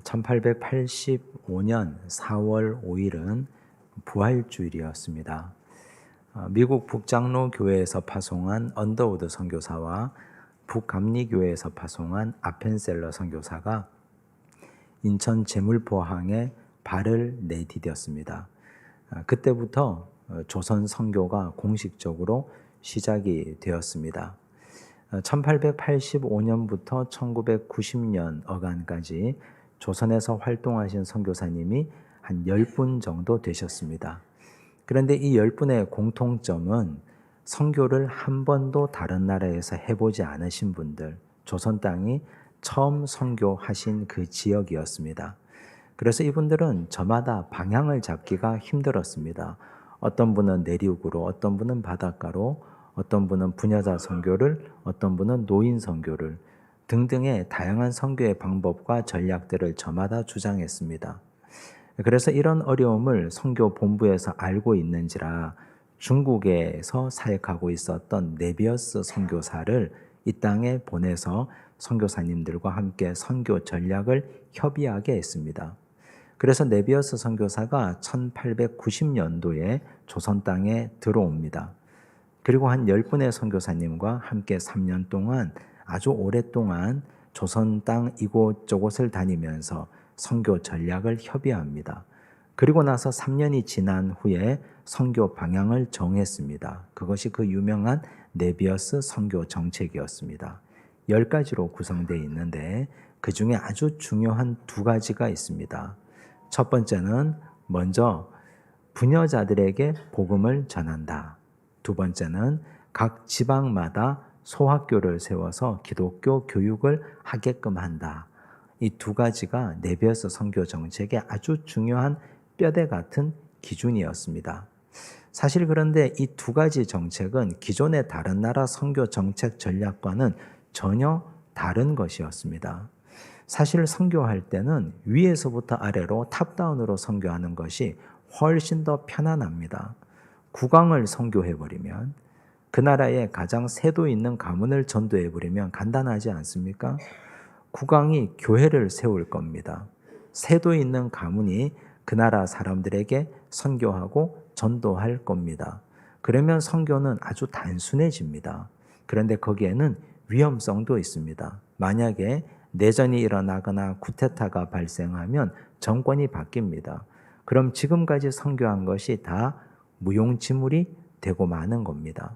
1885년 4월 5일은 부활주일이었습니다. 미국 북장로 교회에서 파송한 언더우드 선교사와 북감리교회에서 파송한 아펜셀러 선교사가 인천 제물포항에 발을 내디뎠습니다. 그때부터 조선 선교가 공식적으로 시작이 되었습니다. 1885년부터 1990년 어간까지 조선에서 활동하신 선교사님이 한 10분 정도 되셨습니다. 그런데 이 10분의 공통점은 선교를 한 번도 다른 나라에서 해보지 않으신 분들, 조선 땅이 처음 선교하신 그 지역이었습니다. 그래서 이분들은 저마다 방향을 잡기가 힘들었습니다. 어떤 분은 내륙으로, 어떤 분은 바닷가로, 어떤 분은 부녀자 선교를, 어떤 분은 노인 선교를 등등의 다양한 선교의 방법과 전략들을 저마다 주장했습니다. 그래서 이런 어려움을 선교 본부에서 알고 있는지라 중국에서 사역하고 있었던 네비어스 선교사를 이 땅에 보내서 선교사님들과 함께 선교 전략을 협의하게 했습니다. 그래서 네비어스 선교사가 1890년도에 조선 땅에 들어옵니다. 그리고 한 10분의 선교사님과 함께 3년 동안 아주 오랫동안 조선 땅 이곳저곳을 다니면서 선교 전략을 협의합니다. 그리고 나서 3년이 지난 후에 선교 방향을 정했습니다. 그것이 그 유명한 네비어스 선교 정책이었습니다. 10가지로 구성되어 있는데 그 중에 아주 중요한 2가지가 있습니다. 첫 번째는 먼저 부녀자들에게 복음을 전한다. 두 번째는 각 지방마다 소학교를 세워서 기독교 교육을 하게끔 한다. 이 2가지가 네비어스 선교 정책의 아주 중요한 뼈대 같은 기준이었습니다. 사실 그런데 이 2가지 정책은 기존의 다른 나라 선교 정책 전략과는 전혀 다른 것이었습니다. 사실 선교할 때는 위에서부터 아래로 탑다운으로 선교하는 것이 훨씬 더 편안합니다. 국왕을 선교해버리면 그 나라에 가장 세도 있는 가문을 전도해버리면 간단하지 않습니까? 국왕이 교회를 세울 겁니다. 세도 있는 가문이 그 나라 사람들에게 선교하고 전도할 겁니다. 그러면 선교는 아주 단순해집니다. 그런데 거기에는 위험성도 있습니다. 만약에 내전이 일어나거나 쿠데타가 발생하면 정권이 바뀝니다. 그럼 지금까지 선교한 것이 다 무용지물이 되고 마는 겁니다.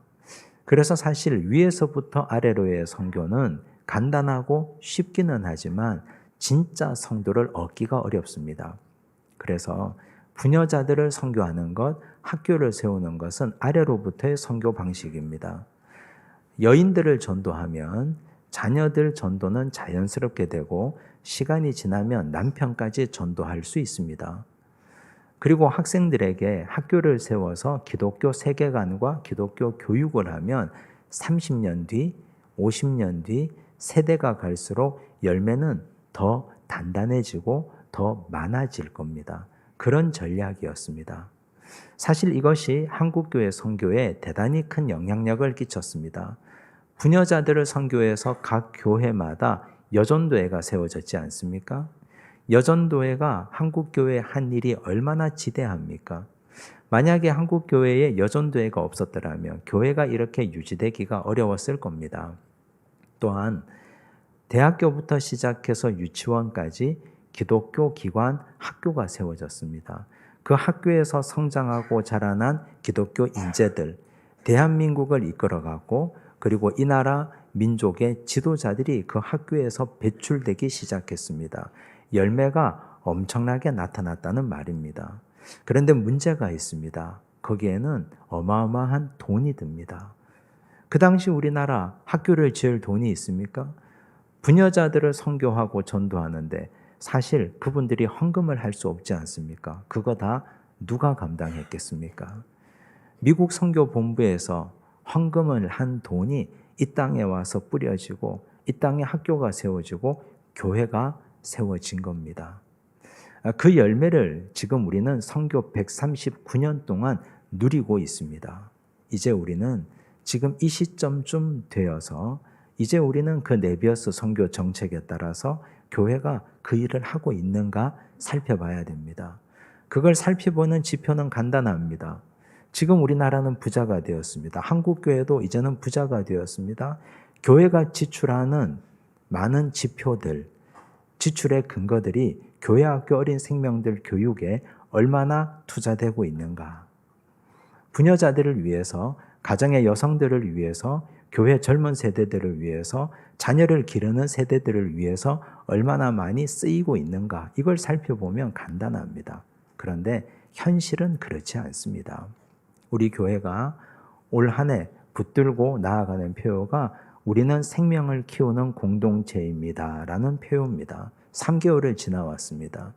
그래서 사실 위에서부터 아래로의 선교는 간단하고 쉽기는 하지만 진짜 성도를 얻기가 어렵습니다. 그래서 부녀자들을 선교하는 것, 학교를 세우는 것은 아래로부터의 선교 방식입니다. 여인들을 전도하면 자녀들 전도는 자연스럽게 되고 시간이 지나면 남편까지 전도할 수 있습니다. 그리고 학생들에게 학교를 세워서 기독교 세계관과 기독교 교육을 하면 30년 뒤, 50년 뒤 세대가 갈수록 열매는 더 단단해지고 더 많아질 겁니다. 그런 전략이었습니다. 사실 이것이 한국교회 선교에 대단히 큰 영향력을 끼쳤습니다. 부녀자들을 선교해서 각 교회마다 여전도회가 세워졌지 않습니까? 여전도회가 한국교회의 한 일이 얼마나 지대합니까? 만약에 한국교회에 여전도회가 없었더라면 교회가 이렇게 유지되기가 어려웠을 겁니다. 또한 대학교부터 시작해서 유치원까지 기독교 기관 학교가 세워졌습니다. 그 학교에서 성장하고 자라난 기독교 인재들, 대한민국을 이끌어갔고 그리고 이 나라 민족의 지도자들이 그 학교에서 배출되기 시작했습니다. 열매가 엄청나게 나타났다는 말입니다. 그런데 문제가 있습니다. 거기에는 어마어마한 돈이 듭니다. 그 당시 우리나라 학교를 지을 돈이 있습니까? 부녀자들을 선교하고 전도하는데 사실 그분들이 헌금을 할 수 없지 않습니까? 그거 다 누가 감당했겠습니까? 미국 선교본부에서 헌금을 한 돈이 이 땅에 와서 뿌려지고 이 땅에 학교가 세워지고 교회가 세워진 겁니다. 그 열매를 지금 우리는 선교 139년 동안 누리고 있습니다. 이제 우리는 지금 이 시점쯤 되어서 이제 우리는 그 네비어스 선교 정책에 따라서 교회가 그 일을 하고 있는가 살펴봐야 됩니다. 그걸 살펴보는 지표는 간단합니다. 지금 우리나라는 부자가 되었습니다. 한국교회도 이제는 부자가 되었습니다. 교회가 지출하는 많은 지표들, 지출의 근거들이 교회 학교 어린 생명들 교육에 얼마나 투자되고 있는가. 부녀자들을 위해서, 가정의 여성들을 위해서, 교회 젊은 세대들을 위해서, 자녀를 기르는 세대들을 위해서 얼마나 많이 쓰이고 있는가. 이걸 살펴보면 간단합니다. 그런데 현실은 그렇지 않습니다. 우리 교회가 올 한 해 붙들고 나아가는 표어가 우리는 생명을 키우는 공동체입니다 라는 표어입니다. 3개월을 지나왔습니다.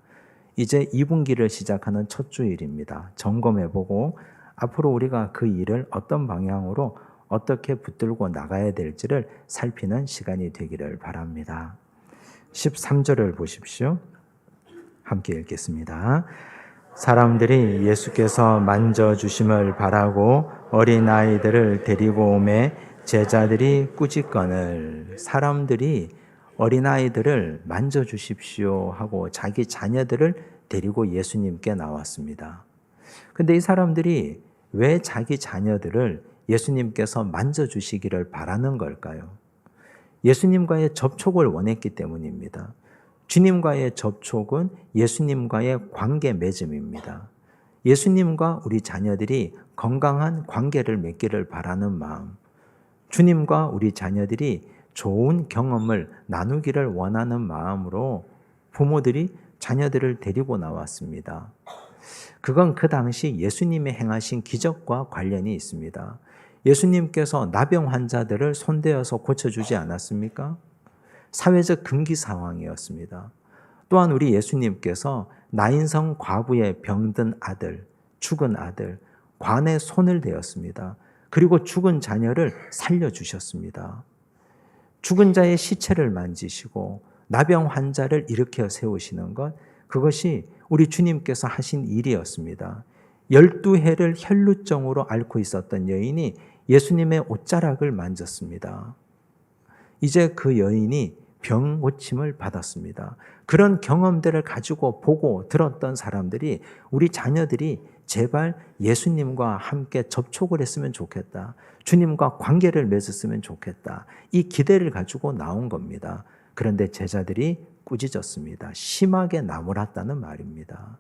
이제 2분기를 시작하는 첫 주일입니다. 점검해보고 앞으로 우리가 그 일을 어떤 방향으로 어떻게 붙들고 나가야 될지를 살피는 시간이 되기를 바랍니다. 13절을 보십시오. 함께 읽겠습니다. 사람들이 예수께서 만져주심을 바라고 어린아이들을 데리고 오매 제자들이 꾸짖거늘. 사람들이 어린아이들을 만져주십시오 하고 자기 자녀들을 데리고 예수님께 나왔습니다. 근데 이 사람들이 왜 자기 자녀들을 예수님께서 만져주시기를 바라는 걸까요? 예수님과의 접촉을 원했기 때문입니다. 주님과의 접촉은 예수님과의 관계 맺음입니다. 예수님과 우리 자녀들이 건강한 관계를 맺기를 바라는 마음, 주님과 우리 자녀들이 좋은 경험을 나누기를 원하는 마음으로 부모들이 자녀들을 데리고 나왔습니다. 그건 그 당시 예수님이 행하신 기적과 관련이 있습니다. 예수님께서 나병 환자들을 손대어서 고쳐주지 않았습니까? 사회적 금기 상황이었습니다. 또한 우리 예수님께서 나인성 과부의 병든 아들, 죽은 아들, 관에 손을 대었습니다. 그리고 죽은 자녀를 살려주셨습니다. 죽은 자의 시체를 만지시고 나병 환자를 일으켜 세우시는 것, 그것이 우리 주님께서 하신 일이었습니다. 12해를 혈루증으로 앓고 있었던 여인이 예수님의 옷자락을 만졌습니다. 이제 그 여인이 병 고침을 받았습니다. 그런 경험들을 가지고 보고 들었던 사람들이 우리 자녀들이 제발 예수님과 함께 접촉을 했으면 좋겠다. 주님과 관계를 맺었으면 좋겠다. 이 기대를 가지고 나온 겁니다. 그런데 제자들이 꾸짖었습니다. 심하게 나무랐다는 말입니다.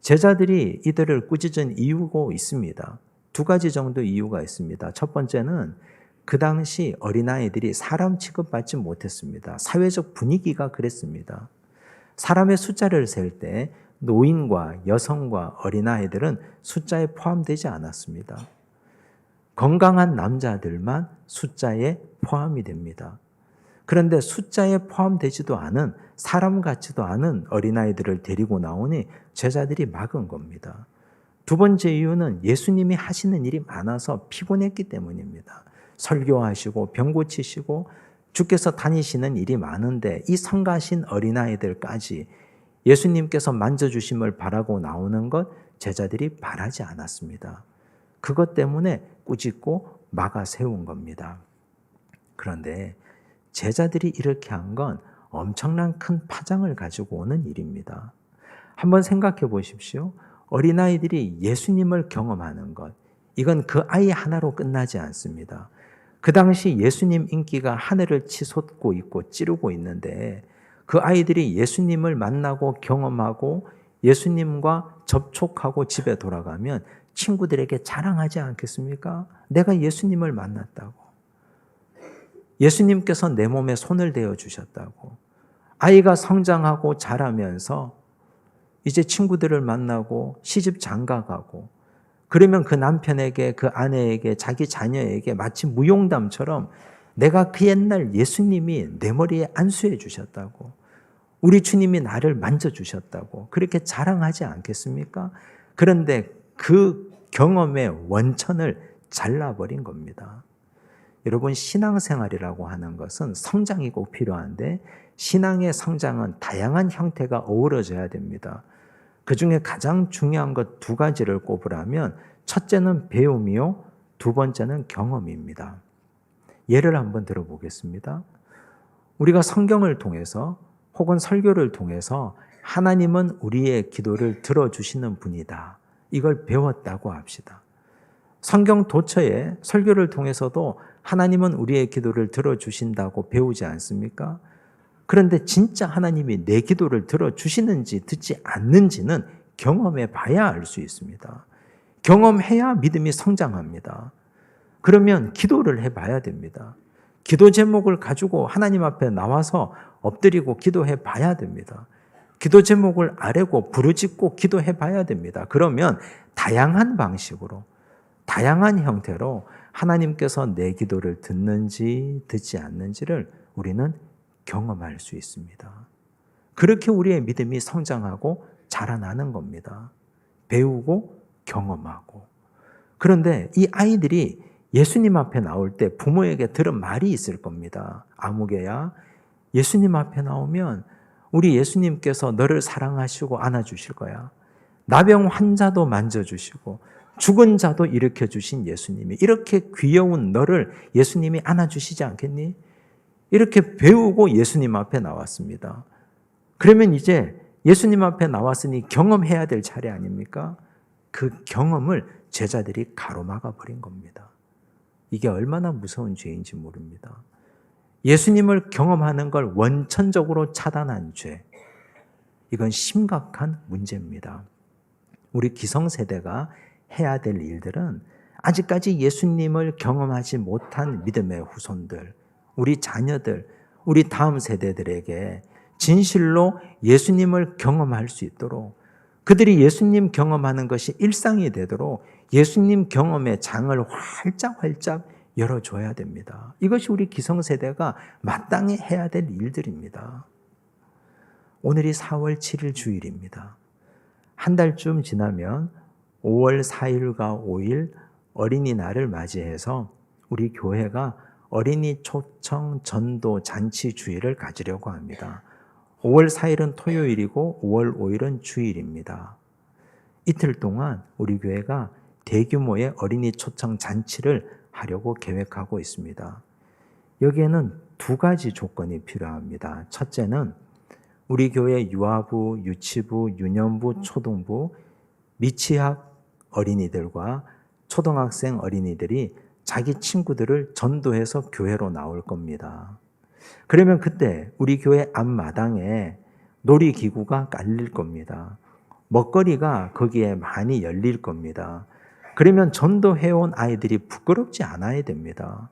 제자들이 이들을 꾸짖은 이유가 있습니다. 2가지 정도 이유가 있습니다. 첫 번째는 그 당시 어린아이들이 사람 취급받지 못했습니다. 사회적 분위기가 그랬습니다. 사람의 숫자를 셀 때 노인과 여성과 어린아이들은 숫자에 포함되지 않았습니다. 건강한 남자들만 숫자에 포함이 됩니다. 그런데 숫자에 포함되지도 않은 사람 같지도 않은 어린아이들을 데리고 나오니 제자들이 막은 겁니다. 2번째 이유는 예수님이 하시는 일이 많아서 피곤했기 때문입니다. 설교하시고 병 고치시고 주께서 다니시는 일이 많은데 이 성가신 어린아이들까지 예수님께서 만져주심을 바라고 나오는 것 제자들이 바라지 않았습니다. 그것 때문에 꾸짖고 막아 세운 겁니다. 그런데 제자들이 이렇게 한 건 엄청난 큰 파장을 가지고 오는 일입니다. 한번 생각해 보십시오. 어린아이들이 예수님을 경험하는 것, 이건 그 아이 하나로 끝나지 않습니다. 그 당시 예수님 인기가 하늘을 치솟고 있고 찌르고 있는데 그 아이들이 예수님을 만나고 경험하고 예수님과 접촉하고 집에 돌아가면 친구들에게 자랑하지 않겠습니까? 내가 예수님을 만났다고. 예수님께서 내 몸에 손을 대어 주셨다고. 아이가 성장하고 자라면서 이제 친구들을 만나고 시집 장가가고 그러면 그 남편에게 그 아내에게 자기 자녀에게 마치 무용담처럼 내가 그 옛날 예수님이 내 머리에 안수해 주셨다고. 우리 주님이 나를 만져주셨다고. 그렇게 자랑하지 않겠습니까? 그런데 그 경험의 원천을 잘라버린 겁니다. 여러분, 신앙생활이라고 하는 것은 성장이 꼭 필요한데 신앙의 성장은 다양한 형태가 어우러져야 됩니다. 그 중에 가장 중요한 것 2가지를 꼽으라면 첫째는 배움이요, 2번째는 경험입니다. 예를 한번 들어보겠습니다. 우리가 성경을 통해서 혹은 설교를 통해서 하나님은 우리의 기도를 들어주시는 분이다. 이걸 배웠다고 합시다. 성경 도처에 설교를 통해서도 하나님은 우리의 기도를 들어주신다고 배우지 않습니까? 그런데 진짜 하나님이 내 기도를 들어주시는지 듣지 않는지는 경험해 봐야 알 수 있습니다. 경험해야 믿음이 성장합니다. 그러면 기도를 해봐야 됩니다. 기도 제목을 가지고 하나님 앞에 나와서 엎드리고 기도해 봐야 됩니다. 기도 제목을 아뢰고 부르짖고 기도해 봐야 됩니다. 그러면 다양한 방식으로, 다양한 형태로 하나님께서 내 기도를 듣는지 듣지 않는지를 우리는 경험할 수 있습니다. 그렇게 우리의 믿음이 성장하고 자라나는 겁니다. 배우고 경험하고. 그런데 이 아이들이 예수님 앞에 나올 때 부모에게 들은 말이 있을 겁니다. 아무개야, 예수님 앞에 나오면 우리 예수님께서 너를 사랑하시고 안아주실 거야. 나병 환자도 만져주시고 죽은 자도 일으켜주신 예수님이 이렇게 귀여운 너를 예수님이 안아주시지 않겠니? 이렇게 배우고 예수님 앞에 나왔습니다. 그러면 이제 예수님 앞에 나왔으니 경험해야 될 차례 아닙니까? 그 경험을 제자들이 가로막아 버린 겁니다. 이게 얼마나 무서운 죄인지 모릅니다. 예수님을 경험하는 걸 원천적으로 차단한 죄. 이건 심각한 문제입니다. 우리 기성세대가 해야 될 일들은 아직까지 예수님을 경험하지 못한 믿음의 후손들, 우리 자녀들, 우리 다음 세대들에게 진실로 예수님을 경험할 수 있도록, 그들이 예수님 경험하는 것이 일상이 되도록 예수님 경험의 장을 활짝 열어줘야 됩니다. 이것이 우리 기성세대가 마땅히 해야 될 일들입니다. 오늘이 4월 7일 주일입니다. 한 달쯤 지나면 5월 4일과 5일 어린이날을 맞이해서 우리 교회가 어린이 초청 전도 잔치 주일을 가지려고 합니다. 5월 4일은 토요일이고 5월 5일은 주일입니다. 이틀 동안 우리 교회가 대규모의 어린이 초청 잔치를 하려고 계획하고 있습니다. 여기에는 두 가지 조건이 필요합니다. 첫째는 우리 교회 유아부, 유치부, 유년부, 초등부, 미취학 어린이들과 초등학생 어린이들이 자기 친구들을 전도해서 교회로 나올 겁니다. 그러면 그때 우리 교회 앞마당에 놀이기구가 깔릴 겁니다. 먹거리가 거기에 많이 열릴 겁니다. 그러면 전도해온 아이들이 부끄럽지 않아야 됩니다.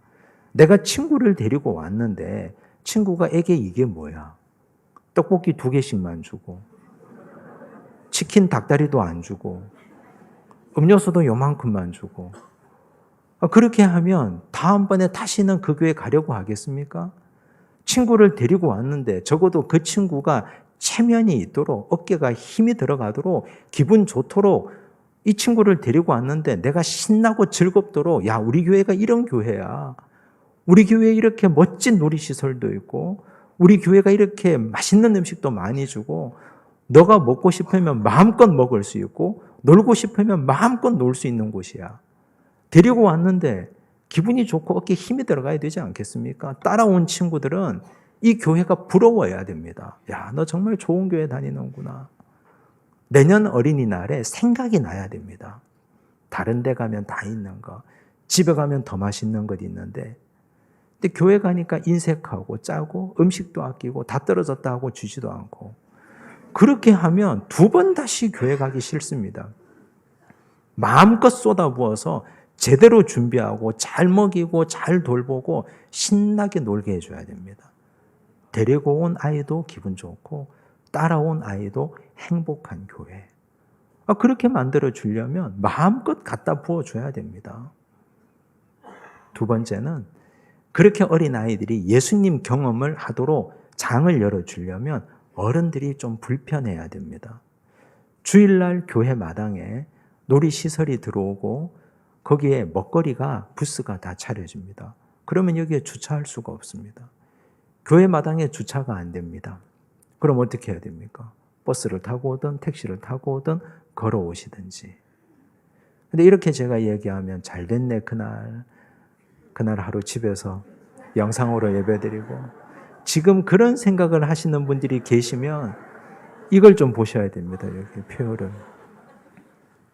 내가 친구를 데리고 왔는데 친구가 에게 이게 뭐야? 떡볶이 2개씩만 주고 치킨 닭다리도 안 주고 음료수도 요만큼만 주고 그렇게 하면 다음번에 다시는 그 교회 가려고 하겠습니까? 친구를 데리고 왔는데 적어도 그 친구가 체면이 있도록 어깨가 힘이 들어가도록 기분 좋도록 이 친구를 데리고 왔는데 내가 신나고 즐겁도록 야 우리 교회가 이런 교회야. 우리 교회에 이렇게 멋진 놀이시설도 있고 우리 교회가 이렇게 맛있는 음식도 많이 주고 너가 먹고 싶으면 마음껏 먹을 수 있고 놀고 싶으면 마음껏 놀 수 있는 곳이야. 데리고 왔는데 기분이 좋고 어깨에 힘이 들어가야 되지 않겠습니까? 따라온 친구들은 이 교회가 부러워야 됩니다. 야, 너 정말 좋은 교회 다니는구나. 내년 어린이날에 생각이 나야 됩니다. 다른 데 가면 다 있는 거, 집에 가면 더 맛있는 것 있는데 근데 교회 가니까 인색하고 짜고 음식도 아끼고 다 떨어졌다 하고 주지도 않고 그렇게 하면 2번 다시 교회 가기 싫습니다. 마음껏 쏟아부어서 제대로 준비하고 잘 먹이고 잘 돌보고 신나게 놀게 해줘야 됩니다. 데리고 온 아이도 기분 좋고 따라온 아이도 행복한 교회. 그렇게 만들어 주려면 마음껏 갖다 부어줘야 됩니다. 2번째는 그렇게 어린아이들이 예수님 경험을 하도록 장을 열어주려면 어른들이 좀 불편해야 됩니다. 주일날 교회 마당에 놀이시설이 들어오고 거기에 먹거리가 부스가 다 차려집니다. 그러면 여기에 주차할 수가 없습니다. 교회 마당에 주차가 안 됩니다. 그럼 어떻게 해야 됩니까? 버스를 타고 오든 택시를 타고 오든 걸어오시든지. 근데 이렇게 제가 얘기하면 잘 됐네 그날 하루 집에서 영상으로 예배드리고 지금 그런 생각을 하시는 분들이 계시면 이걸 좀 보셔야 됩니다. 여기 표를.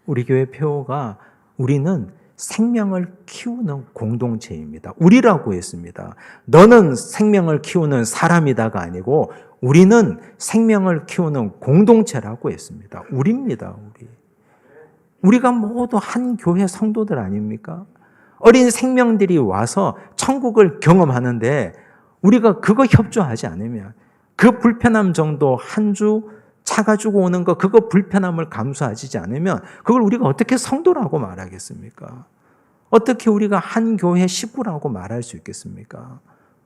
우리 교회 표가 우리는 생명을 키우는 공동체입니다. 우리라고 했습니다. 너는 생명을 키우는 사람이다가 아니고 우리는 생명을 키우는 공동체라고 했습니다. 우리입니다. 우리가 모두 한 교회 성도들 아닙니까? 어린 생명들이 와서 천국을 경험하는데 우리가 그거 협조하지 않으면 그 불편함 정도 한 주 차 가지고 오는 거 그거 불편함을 감수하지 않으면 그걸 우리가 어떻게 성도라고 말하겠습니까? 어떻게 우리가 한 교회 식구라고 말할 수 있겠습니까?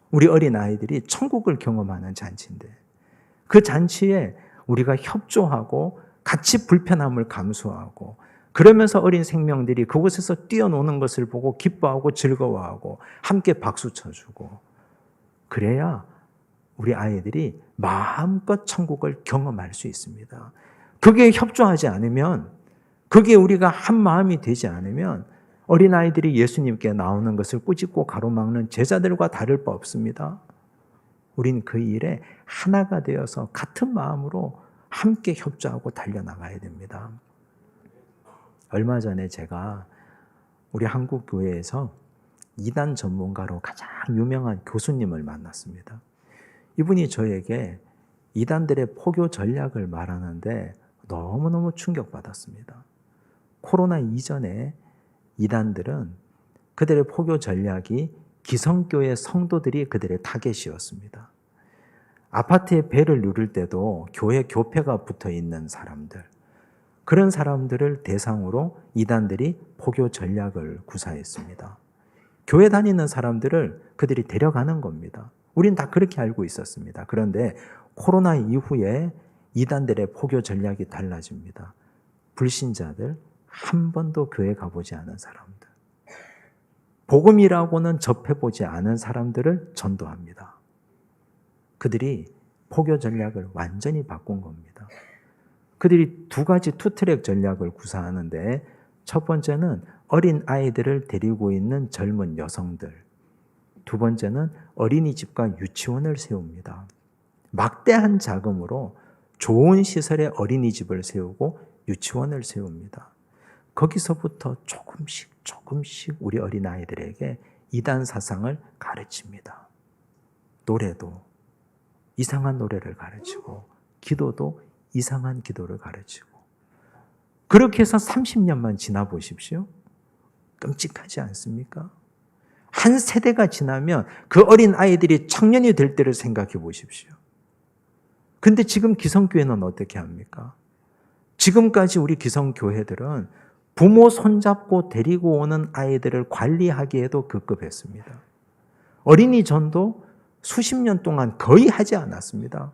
우리 어린아이들이 천국을 경험하는 잔치인데 그 잔치에 우리가 협조하고 같이 불편함을 감수하고 그러면서 어린 생명들이 그곳에서 뛰어노는 것을 보고 기뻐하고 즐거워하고 함께 박수 쳐주고 그래야 우리 아이들이 마음껏 천국을 경험할 수 있습니다. 그게 협조하지 않으면 그게 우리가 한 마음이 되지 않으면 어린아이들이 예수님께 나오는 것을 꾸짖고 가로막는 제자들과 다를 바 없습니다. 우린 그 일에 하나가 되어서 같은 마음으로 함께 협조하고 달려나가야 됩니다. 얼마 전에 제가 우리 한국 교회에서 이단 전문가로 가장 유명한 교수님을 만났습니다. 이분이 저에게 이단들의 포교 전략을 말하는데 너무너무 충격받았습니다. 코로나 이전에 이단들은 그들의 포교 전략이 기성교회 성도들이 그들의 타겟이었습니다. 아파트에 벨을 누를 때도 교회 교패가 붙어 있는 사람들, 그런 사람들을 대상으로 이단들이 포교 전략을 구사했습니다. 교회 다니는 사람들을 그들이 데려가는 겁니다. 우린 다 그렇게 알고 있었습니다. 그런데 코로나 이후에 이단들의 포교 전략이 달라집니다. 불신자들, 한 번도 교회 가보지 않은 사람들, 복음이라고는 접해보지 않은 사람들을 전도합니다. 그들이 포교 전략을 완전히 바꾼 겁니다. 그들이 두 가지 투트랙 전략을 구사하는데 첫 번째는 어린 아이들을 데리고 있는 젊은 여성들, 두 번째는 어린이집과 유치원을 세웁니다. 막대한 자금으로 좋은 시설의 어린이집을 세우고 유치원을 세웁니다. 거기서부터 조금씩 우리 어린아이들에게 이단 사상을 가르칩니다. 노래도 이상한 노래를 가르치고 기도도 이상한 기도를 가르치고 그렇게 해서 30년만 지나 보십시오. 끔찍하지 않습니까? 한 세대가 지나면 그 어린 아이들이 청년이 될 때를 생각해 보십시오. 근데 지금 기성교회는 어떻게 합니까? 지금까지 우리 기성교회들은 부모 손잡고 데리고 오는 아이들을 관리하기에도 급급했습니다. 어린이 전도 수십 년 동안 거의 하지 않았습니다.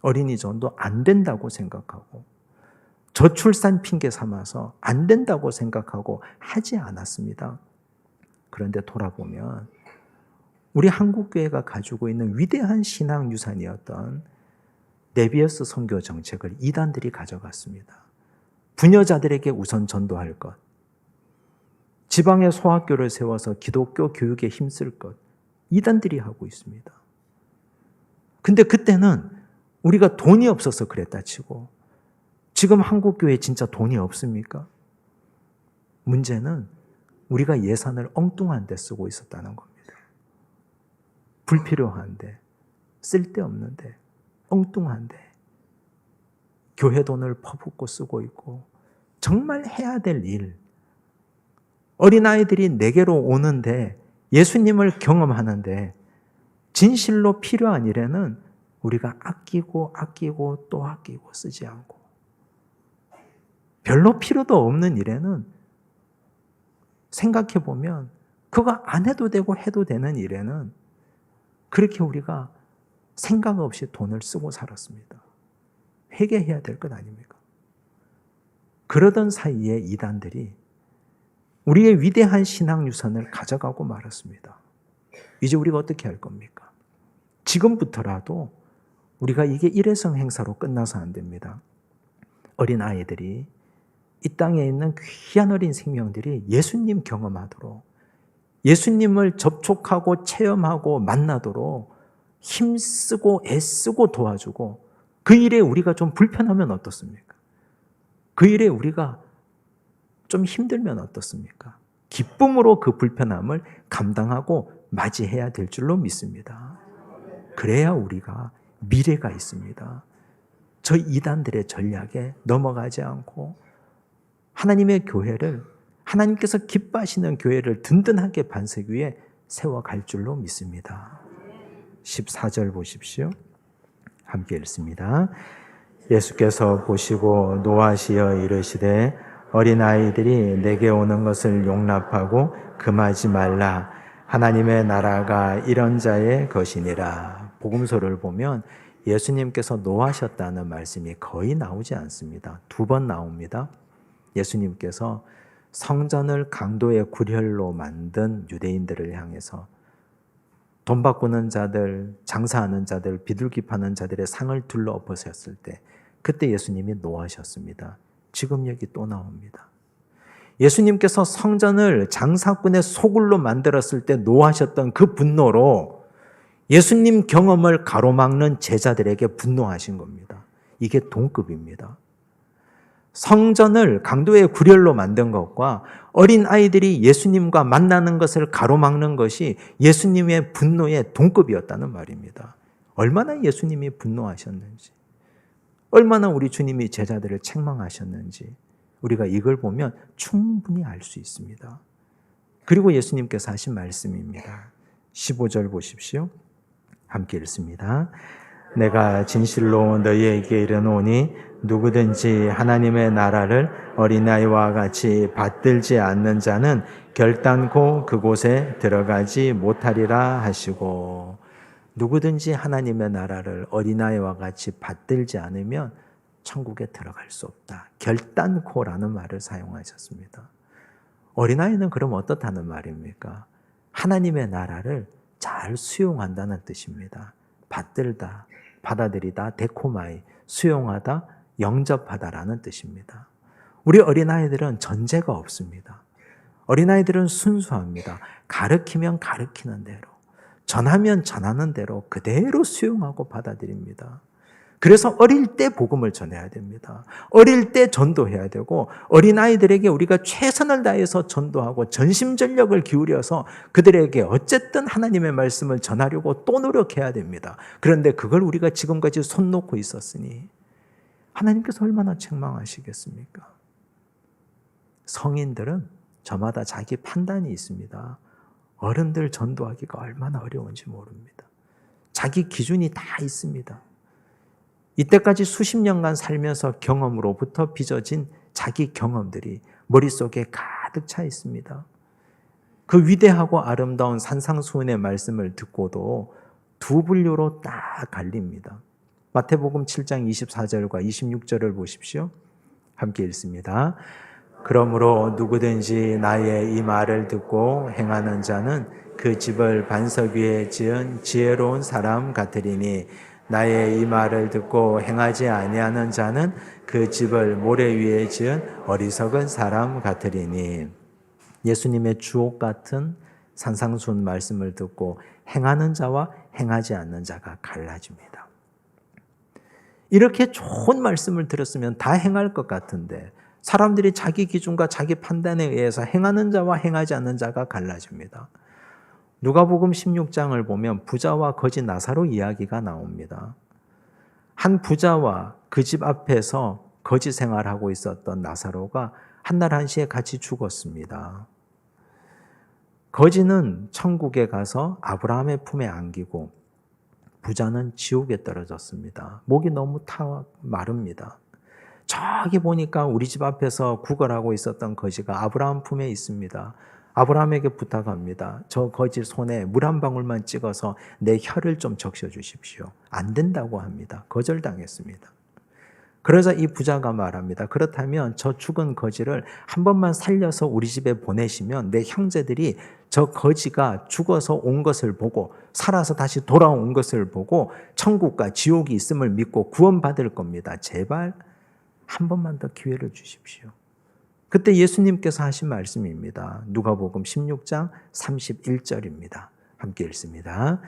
어린이 전도 안 된다고 생각하고 저출산 핑계 삼아서 안 된다고 생각하고 하지 않았습니다. 그런데 돌아보면 우리 한국교회가 가지고 있는 위대한 신앙 유산이었던 네비어스 선교 정책을 이단들이 가져갔습니다. 부녀자들에게 우선 전도할 것, 지방에 소학교를 세워서 기독교 교육에 힘쓸 것, 이단들이 하고 있습니다. 근데 그때는 우리가 돈이 없어서 그랬다 치고 지금 한국교회에 진짜 돈이 없습니까? 문제는 우리가 예산을 엉뚱한 데 쓰고 있었다는 겁니다. 불필요한데, 쓸데없는데, 엉뚱한데 교회 돈을 퍼붓고 쓰고 있고 정말 해야 될 일, 어린아이들이 내게로 오는데 예수님을 경험하는데 진실로 필요한 일에는 우리가 아끼고 또 아끼고 쓰지 않고 별로 필요도 없는 일에는 생각해 보면 그거 안 해도 되고 해도 되는 일에는 그렇게 우리가 생각 없이 돈을 쓰고 살았습니다. 회개해야 될 것 아닙니까? 그러던 사이에 이단들이 우리의 위대한 신앙 유산을 가져가고 말았습니다. 이제 우리가 어떻게 할 겁니까? 지금부터라도 우리가 이게 일회성 행사로 끝나서 안 됩니다. 어린 아이들이 이 땅에 있는 귀한 어린 생명들이 예수님 경험하도록, 예수님을 접촉하고 체험하고 만나도록 힘쓰고 애쓰고 도와주고 그 일에 우리가 좀 불편하면 어떻습니까? 그 일에 우리가 좀 힘들면 어떻습니까? 기쁨으로 그 불편함을 감당하고 맞이해야 될 줄로 믿습니다. 그래야 우리가 미래가 있습니다. 저 이단들의 전략에 넘어가지 않고 하나님의 교회를, 하나님께서 기뻐하시는 교회를 든든하게 반석 위에 세워갈 줄로 믿습니다. 14절 보십시오. 함께 읽습니다. 예수께서 보시고 노하시어 이르시되 어린아이들이 내게 오는 것을 용납하고 금하지 말라. 하나님의 나라가 이런 자의 것이니라. 복음서를 보면 예수님께서 노하셨다는 말씀이 거의 나오지 않습니다. 2번 나옵니다. 예수님께서 성전을 강도의 구렬로 만든 유대인들을 향해서 돈 바꾸는 자들, 장사하는 자들, 비둘기 파는 자들의 상을 둘러엎으셨을 때 그때 예수님이 노하셨습니다. 지금 여기 또 나옵니다. 예수님께서 성전을 장사꾼의 소굴로 만들었을 때 노하셨던 그 분노로 예수님 경험을 가로막는 제자들에게 분노하신 겁니다. 이게 동급입니다. 성전을 강도의 구렬로 만든 것과 어린 아이들이 예수님과 만나는 것을 가로막는 것이 예수님의 분노의 동급이었다는 말입니다. 얼마나 예수님이 분노하셨는지, 얼마나 우리 주님이 제자들을 책망하셨는지 우리가 이걸 보면 충분히 알 수 있습니다. 그리고 예수님께서 하신 말씀입니다. 15절 보십시오. 함께 읽습니다. 내가 진실로 너희에게 이르노니 누구든지 하나님의 나라를 어린아이와 같이 받들지 않는 자는 결단코 그곳에 들어가지 못하리라 하시고, 누구든지 하나님의 나라를 어린아이와 같이 받들지 않으면 천국에 들어갈 수 없다. 결단코라는 말을 사용하셨습니다. 어린아이는 그럼 어떻다는 말입니까? 하나님의 나라를 잘 수용한다는 뜻입니다. 받들다, 받아들이다, 데코마이, 수용하다, 영접하다라는 뜻입니다. 우리 어린아이들은 전제가 없습니다. 어린아이들은 순수합니다. 가르치면 가르치는 대로, 전하면 전하는 대로 그대로 수용하고 받아들입니다. 그래서 어릴 때 복음을 전해야 됩니다. 어릴 때 전도해야 되고 어린아이들에게 우리가 최선을 다해서 전도하고 전심전력을 기울여서 그들에게 어쨌든 하나님의 말씀을 전하려고 또 노력해야 됩니다. 그런데 그걸 우리가 지금까지 손 놓고 있었으니 하나님께서 얼마나 책망하시겠습니까? 성인들은 저마다 자기 판단이 있습니다. 어른들 전도하기가 얼마나 어려운지 모릅니다. 자기 기준이 다 있습니다. 이때까지 수십 년간 살면서 경험으로부터 빚어진 자기 경험들이 머릿속에 가득 차 있습니다. 그 위대하고 아름다운 산상수훈의 말씀을 듣고도 두 분류로 딱 갈립니다. 마태복음 7장 24절과 26절을 보십시오. 함께 읽습니다. 그러므로 누구든지 나의 이 말을 듣고 행하는 자는 그 집을 반석 위에 지은 지혜로운 사람 같으리니 나의 이 말을 듣고 행하지 아니하는 자는 그 집을 모래 위에 지은 어리석은 사람 같으리니. 예수님의 주옥 같은 산상수훈 말씀을 듣고 행하는 자와 행하지 않는 자가 갈라집니다. 이렇게 좋은 말씀을 들었으면 다 행할 것 같은데 사람들이 자기 기준과 자기 판단에 의해서 행하는 자와 행하지 않는 자가 갈라집니다. 누가복음 16장을 보면 부자와 거지 나사로 이야기가 나옵니다. 한 부자와 그 집 앞에서 거지 생활하고 있었던 나사로가 한날 한시에 같이 죽었습니다. 거지는 천국에 가서 아브라함의 품에 안기고 부자는 지옥에 떨어졌습니다. 목이 너무 마릅니다. 저기 보니까 우리 집 앞에서 구걸하고 있었던 거지가 아브라함 품에 있습니다. 아브라함에게 부탁합니다. 저 거지 손에 물 한 방울만 찍어서 내 혀를 좀 적셔 주십시오. 안 된다고 합니다. 거절당했습니다. 그러자 이 부자가 말합니다. 그렇다면 저 죽은 거지를 한 번만 살려서 우리 집에 보내시면 내 형제들이 저 거지가 죽어서 온 것을 보고 살아서 다시 돌아온 것을 보고 천국과 지옥이 있음을 믿고 구원받을 겁니다. 제발 한 번만 더 기회를 주십시오. 그때 예수님께서 하신 말씀입니다. 누가복음 16장 31절입니다. 함께 읽습니다.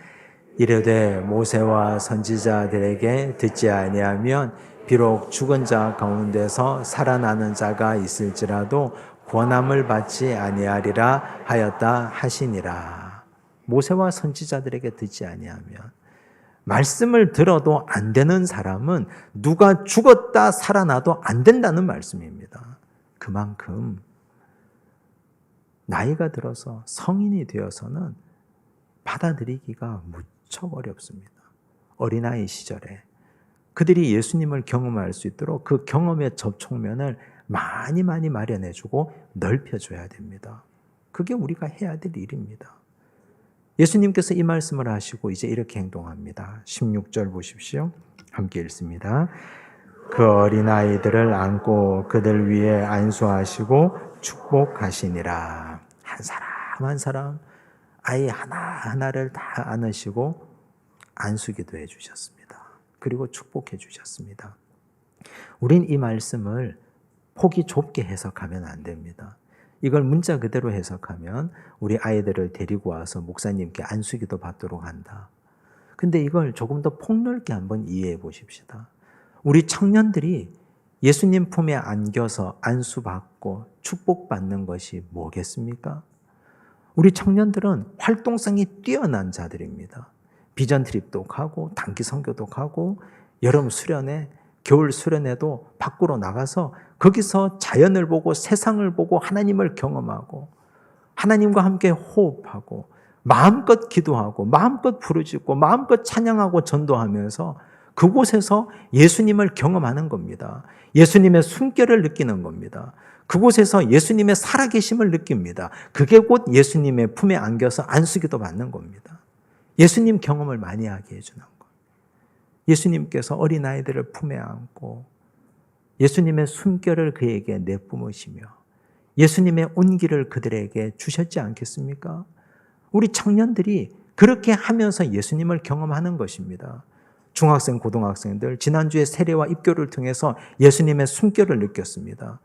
이르되 모세와 선지자들에게 듣지 아니하면 비록 죽은 자 가운데서 살아나는 자가 있을지라도 권함을 받지 아니하리라 하였다 하시니라. 모세와 선지자들에게 듣지 아니하면, 말씀을 들어도 안 되는 사람은 누가 죽었다 살아나도 안 된다는 말씀입니다. 그만큼 나이가 들어서 성인이 되어서는 받아들이기가 무척 어렵습니다. 어린아이 시절에 그들이 예수님을 경험할 수 있도록 그 경험의 접촉면을 많이 마련해주고 넓혀줘야 됩니다. 그게 우리가 해야 될 일입니다. 예수님께서 이 말씀을 하시고 이제 이렇게 행동합니다. 16절 보십시오. 함께 읽습니다. 그 어린아이들을 안고 그들 위에 안수하시고 축복하시니라. 한 사람 한 사람 아이 하나하나를 다 안으시고 안수기도 해주셨습니다. 그리고 축복해 주셨습니다. 우린 이 말씀을 폭이 좁게 해석하면 안 됩니다. 이걸 문자 그대로 해석하면 우리 아이들을 데리고 와서 목사님께 안수기도 받도록 한다. 근데 이걸 조금 더 폭넓게 한번 이해해 보십시다. 우리 청년들이 예수님 품에 안겨서 안수받고 축복받는 것이 뭐겠습니까? 우리 청년들은 활동성이 뛰어난 자들입니다. 비전 트립도 가고 단기 선교도 가고 여름 수련회, 겨울 수련회도 밖으로 나가서 거기서 자연을 보고 세상을 보고 하나님을 경험하고 하나님과 함께 호흡하고 마음껏 기도하고 마음껏 부르짖고 마음껏 찬양하고 전도하면서 그곳에서 예수님을 경험하는 겁니다. 예수님의 숨결을 느끼는 겁니다. 그곳에서 예수님의 살아계심을 느낍니다. 그게 곧 예수님의 품에 안겨서 안수기도 받는 겁니다. 예수님 경험을 많이 하게 해주는 것. 예수님께서 어린아이들을 품에 안고 예수님의 숨결을 그에게 내뿜으시며 예수님의 온기를 그들에게 주셨지 않겠습니까? 우리 청년들이 그렇게 하면서 예수님을 경험하는 것입니다. 중학생, 고등학생들 지난주에 세례와 입교를 통해서 예수님의 숨결을 느꼈습니다.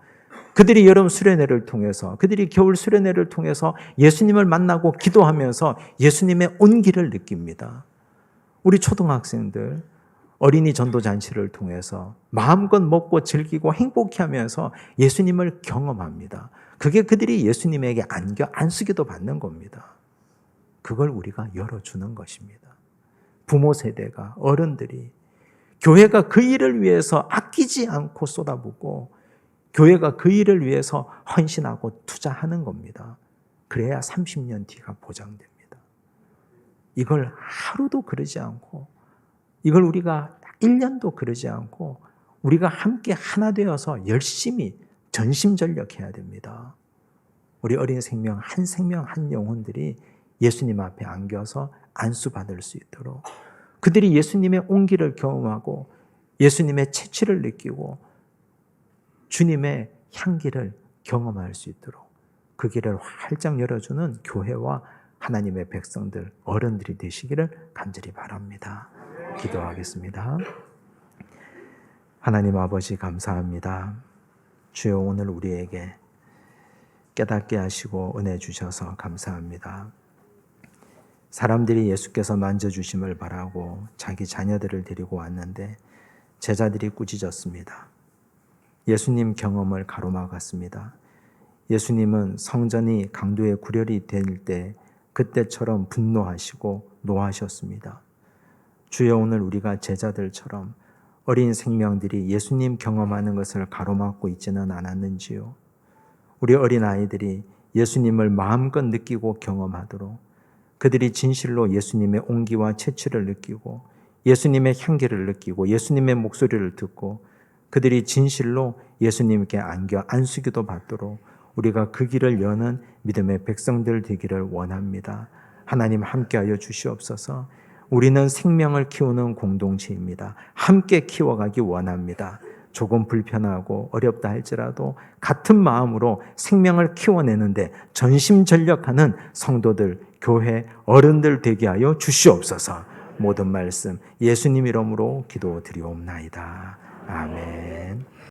그들이 여름 수련회를 통해서, 그들이 겨울 수련회를 통해서 예수님을 만나고 기도하면서 예수님의 온기를 느낍니다. 우리 초등학생들 어린이 전도잔치를 통해서 마음껏 먹고 즐기고 행복해하면서 예수님을 경험합니다. 그게 그들이 예수님에게 안수기도 받는 겁니다. 그걸 우리가 열어주는 것입니다. 부모 세대가, 어른들이 교회가 그 일을 위해서 아끼지 않고 쏟아붓고 교회가 그 일을 위해서 헌신하고 투자하는 겁니다. 그래야 30년 뒤가 보장됩니다. 이걸 하루도 그러지 않고 이걸 우리가 1년도 그러지 않고 우리가 함께 하나 되어서 열심히 전심전력해야 됩니다. 우리 어린 생명 한 영혼들이 예수님 앞에 안겨서 안수받을 수 있도록 그들이 예수님의 온기를 경험하고 예수님의 채취를 느끼고 주님의 향기를 경험할 수 있도록 그 길을 활짝 열어주는 교회와 하나님의 백성들, 어른들이 되시기를 간절히 바랍니다. 기도하겠습니다. 하나님 아버지 감사합니다. 주여 오늘 우리에게 깨닫게 하시고 은혜 주셔서 감사합니다. 사람들이 예수께서 만져주심을 바라고 자기 자녀들을 데리고 왔는데 제자들이 꾸짖었습니다. 예수님 경험을 가로막았습니다. 예수님은 성전이 강도의 구렬이 될 때 그때처럼 분노하시고 노하셨습니다. 주여 오늘 우리가 제자들처럼 어린 생명들이 예수님 경험하는 것을 가로막고 있지는 않았는지요. 우리 어린 아이들이 예수님을 마음껏 느끼고 경험하도록 그들이 진실로 예수님의 온기와 채취를 느끼고 예수님의 향기를 느끼고 예수님의 목소리를 듣고 그들이 진실로 예수님께 안겨 안수기도 받도록 우리가 그 길을 여는 믿음의 백성들 되기를 원합니다. 하나님 함께하여 주시옵소서. 우리는 생명을 키우는 공동체입니다. 함께 키워가기 원합니다. 조금 불편하고 어렵다 할지라도 같은 마음으로 생명을 키워내는데 전심전력하는 성도들, 교회, 어른들 되게 하여 주시옵소서. 모든 말씀 예수님 이름으로 기도드리옵나이다. 아멘.